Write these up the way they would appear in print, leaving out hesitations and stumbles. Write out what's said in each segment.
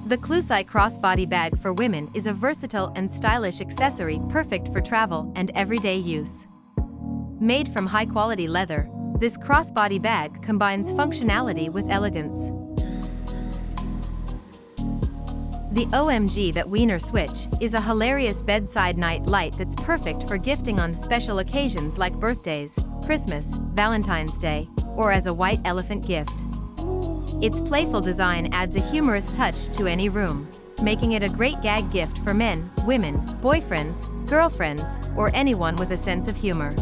The Klusai crossbody bag for women is a versatile and stylish accessory perfect for travel and everyday use. Made from high-quality leather, this crossbody bag combines functionality with elegance. The OMG That Wiener Switch is a hilarious bedside night light that's perfect for gifting on special occasions like birthdays, Christmas, Valentine's Day, or as a white elephant gift. Its playful design adds a humorous touch to any room, making it a great gag gift for men, women, boyfriends, girlfriends, or anyone with a sense of humor.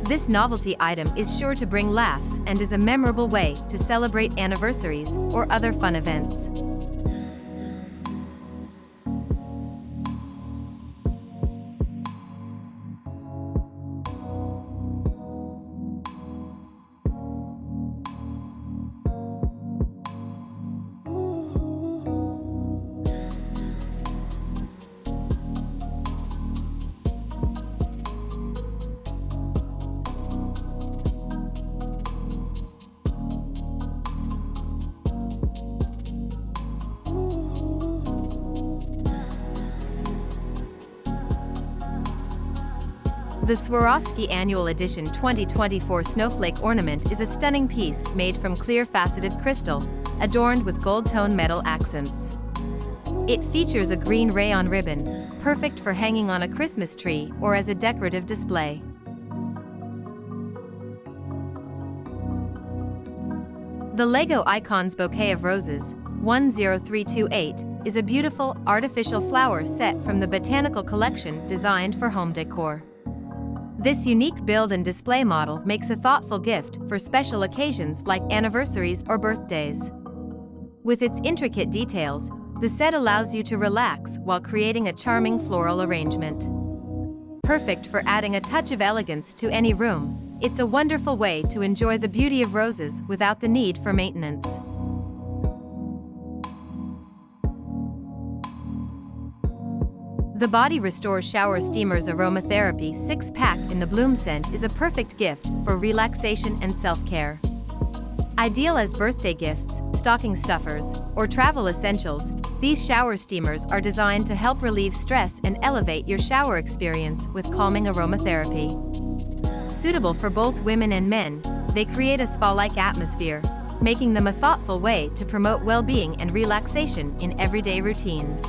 This novelty item is sure to bring laughs and is a memorable way to celebrate anniversaries or other fun events. The Swarovski Annual Edition 2024 Snowflake Ornament is a stunning piece made from clear faceted crystal, adorned with gold-tone metal accents. It features a green rayon ribbon, perfect for hanging on a Christmas tree or as a decorative display. The Lego Icons Bouquet of Roses, 10328, is a beautiful, artificial flower set from the Botanical Collection designed for home decor. This unique build and display model makes a thoughtful gift for special occasions like anniversaries or birthdays. With its intricate details, the set allows you to relax while creating a charming floral arrangement. Perfect for adding a touch of elegance to any room, it's a wonderful way to enjoy the beauty of roses without the need for maintenance. The Body Restore Shower Steamers Aromatherapy 6-pack in the Bloom scent is a perfect gift for relaxation and self-care. Ideal as birthday gifts, stocking stuffers, or travel essentials, these shower steamers are designed to help relieve stress and elevate your shower experience with calming aromatherapy. Suitable for both women and men, they create a spa-like atmosphere, making them a thoughtful way to promote well-being and relaxation in everyday routines.